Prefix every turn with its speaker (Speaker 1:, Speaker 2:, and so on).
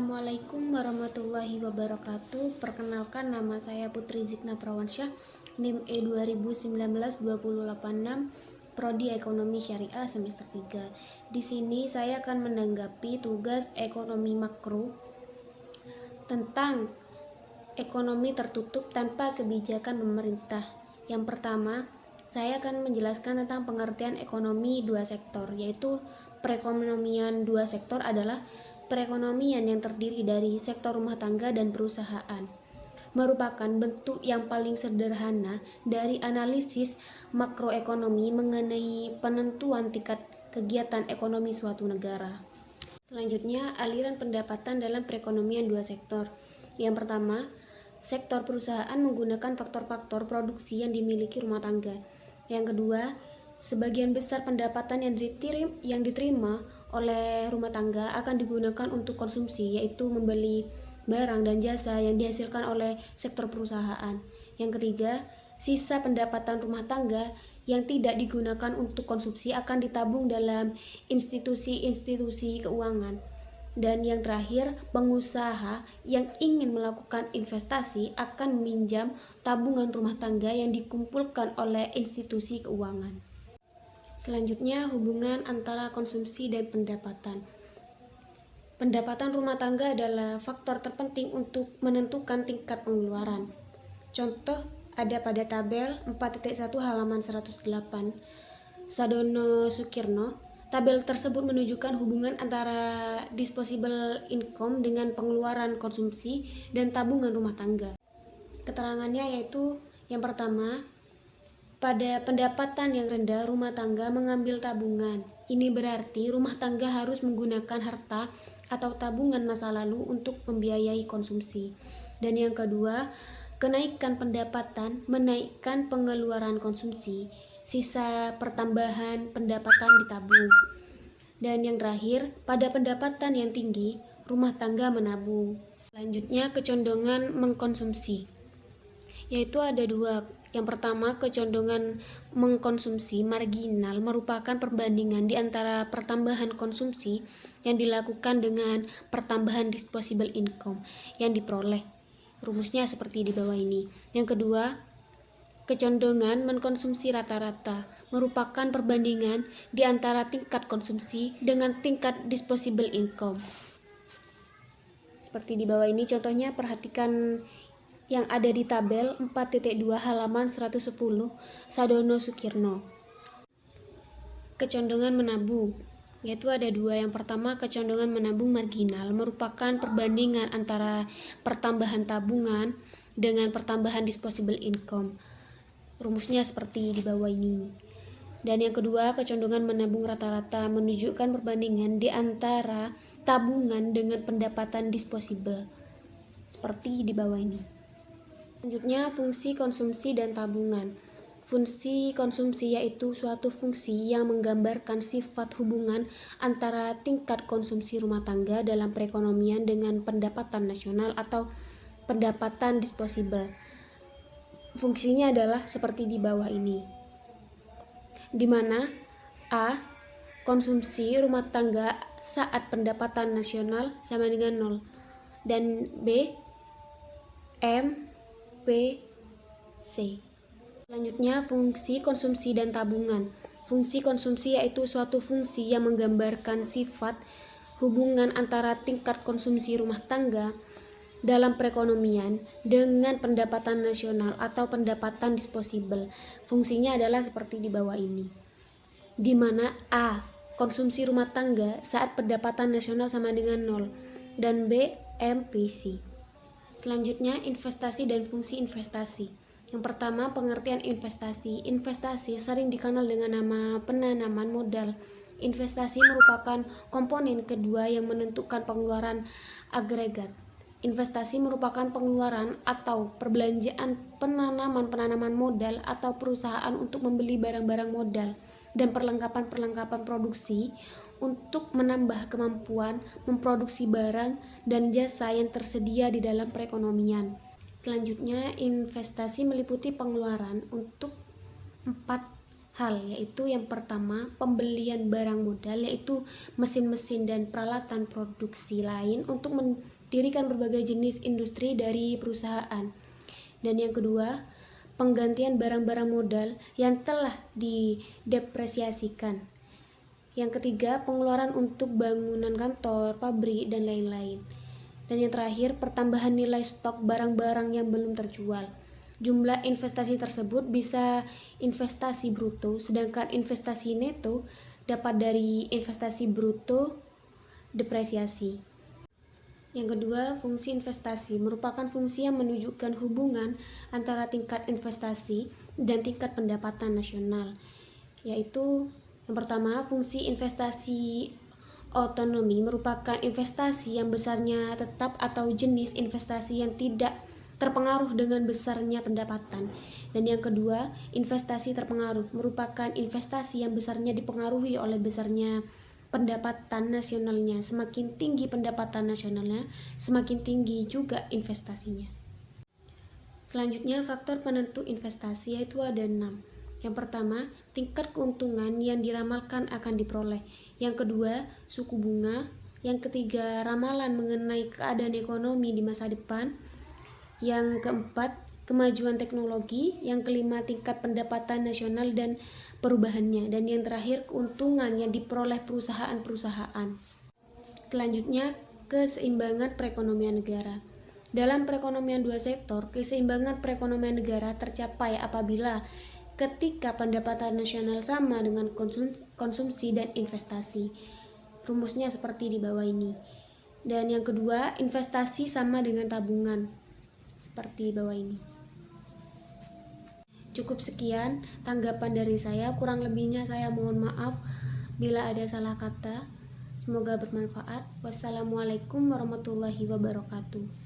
Speaker 1: Assalamualaikum warahmatullahi wabarakatuh. Perkenalkan, nama saya Putri Zikna Prawansyah, NIM E 2019-20286, Prodi Ekonomi Syariah semester 3. Di sini saya akan menanggapi tugas ekonomi makro tentang ekonomi tertutup tanpa kebijakan pemerintah. Yang pertama, saya akan menjelaskan tentang pengertian ekonomi dua sektor, yaitu perekonomian dua sektor adalah perekonomian yang terdiri dari sektor rumah tangga dan perusahaan, merupakan bentuk yang paling sederhana dari analisis makroekonomi mengenai penentuan tingkat kegiatan ekonomi suatu negara. Selanjutnya, aliran pendapatan dalam perekonomian dua sektor. Yang pertama, sektor perusahaan menggunakan faktor-faktor produksi yang dimiliki rumah tangga. Yang kedua, sebagian besar pendapatan yang diterima oleh rumah tangga akan digunakan untuk konsumsi, yaitu membeli barang dan jasa yang dihasilkan oleh sektor perusahaan. Yang ketiga, sisa pendapatan rumah tangga yang tidak digunakan untuk konsumsi akan ditabung dalam institusi-institusi keuangan. Dan yang terakhir, pengusaha yang ingin melakukan investasi akan meminjam tabungan rumah tangga yang dikumpulkan oleh institusi keuangan. Selanjutnya, hubungan antara konsumsi dan pendapatan. Pendapatan rumah tangga adalah faktor terpenting untuk menentukan tingkat pengeluaran. Contoh ada pada tabel 4.1 halaman 108 Sadono Sukirno. Tabel tersebut menunjukkan hubungan antara disposable income dengan pengeluaran konsumsi dan tabungan rumah tangga. Keterangannya yaitu yang pertama, pada pendapatan yang rendah, rumah tangga mengambil tabungan. Ini berarti rumah tangga harus menggunakan harta atau tabungan masa lalu untuk membiayai konsumsi. Dan yang kedua, kenaikan pendapatan menaikkan pengeluaran konsumsi. Sisa pertambahan pendapatan ditabung. Dan yang terakhir, pada pendapatan yang tinggi, rumah tangga menabung. Selanjutnya, kecondongan mengkonsumsi, yaitu ada dua. Yang pertama, kecondongan mengkonsumsi marginal merupakan perbandingan di antara pertambahan konsumsi yang dilakukan dengan pertambahan disposable income yang diperoleh. Rumusnya seperti di bawah ini. Yang kedua, kecondongan mengkonsumsi rata-rata merupakan perbandingan di antara tingkat konsumsi dengan tingkat disposable income. Seperti di bawah ini contohnya, perhatikan yang ada di tabel 4.2 halaman 110 Sadono Sukirno. Kecondongan menabung, yaitu ada dua. Yang pertama, kecondongan menabung marginal merupakan perbandingan antara pertambahan tabungan dengan pertambahan disposable income. Rumusnya seperti di bawah ini. Dan yang kedua, kecondongan menabung rata-rata menunjukkan perbandingan di antara tabungan dengan pendapatan disposable, seperti di bawah ini. Selanjutnya, fungsi konsumsi dan tabungan. Fungsi konsumsi yaitu suatu fungsi yang menggambarkan sifat hubungan antara tingkat konsumsi rumah tangga dalam perekonomian dengan pendapatan nasional atau pendapatan disposable. Fungsinya adalah seperti di bawah ini, di mana A. Konsumsi rumah tangga saat pendapatan nasional sama dengan 0, dan B. M. P. C. Selanjutnya, fungsi konsumsi dan tabungan. Fungsi konsumsi yaitu suatu fungsi yang menggambarkan sifat hubungan antara tingkat konsumsi rumah tangga dalam perekonomian dengan pendapatan nasional atau pendapatan disposable. Fungsinya adalah seperti di bawah ini, di mana A. Konsumsi rumah tangga saat pendapatan nasional sama dengan 0, dan B. MPC. Selanjutnya, investasi dan fungsi investasi. Yang pertama, pengertian investasi. Investasi sering dikenal dengan nama penanaman modal. Investasi merupakan komponen kedua yang menentukan pengeluaran agregat. Investasi merupakan pengeluaran atau perbelanjaan penanaman modal atau perusahaan untuk membeli barang-barang modal dan perlengkapan-perlengkapan produksi untuk menambah kemampuan memproduksi barang dan jasa yang tersedia di dalam perekonomian. Selanjutnya, investasi meliputi pengeluaran untuk 4 hal, yaitu yang pertama pembelian barang modal, yaitu mesin-mesin dan peralatan produksi lain untuk mendirikan berbagai jenis industri dari perusahaan. Dan yang kedua, penggantian barang-barang modal yang telah didepresiasikan. Yang ketiga, pengeluaran untuk bangunan kantor, pabrik, dan lain-lain. Dan yang terakhir, pertambahan nilai stok barang-barang yang belum terjual. Jumlah investasi tersebut bisa investasi bruto, sedangkan investasi neto dapat dari investasi bruto depresiasi. Yang kedua, fungsi investasi merupakan fungsi yang menunjukkan hubungan antara tingkat investasi dan tingkat pendapatan nasional, yaitu yang pertama, fungsi investasi otonomi merupakan investasi yang besarnya tetap atau jenis investasi yang tidak terpengaruh dengan besarnya pendapatan. Dan yang kedua, investasi terpengaruh merupakan investasi yang besarnya dipengaruhi oleh besarnya pendapatan nasionalnya. Semakin tinggi pendapatan nasionalnya, semakin tinggi juga investasinya. Selanjutnya, faktor penentu investasi yaitu ada 6. Yang pertama, tingkat keuntungan yang diramalkan akan diperoleh. Yang kedua, suku bunga. Yang ketiga, ramalan mengenai keadaan ekonomi di masa depan. Yang keempat, kemajuan teknologi. Yang kelima, tingkat pendapatan nasional dan perubahannya. Dan yang terakhir, keuntungan yang diperoleh perusahaan-perusahaan. Selanjutnya, keseimbangan perekonomian negara. Dalam perekonomian dua sektor, keseimbangan perekonomian negara tercapai apabila ketika pendapatan nasional sama dengan konsumsi dan investasi. Rumusnya seperti di bawah ini. Dan yang kedua, investasi sama dengan tabungan, seperti di bawah ini. Cukup sekian tanggapan dari saya, kurang lebihnya saya mohon maaf bila ada salah kata. Semoga bermanfaat. Wassalamualaikum warahmatullahi wabarakatuh.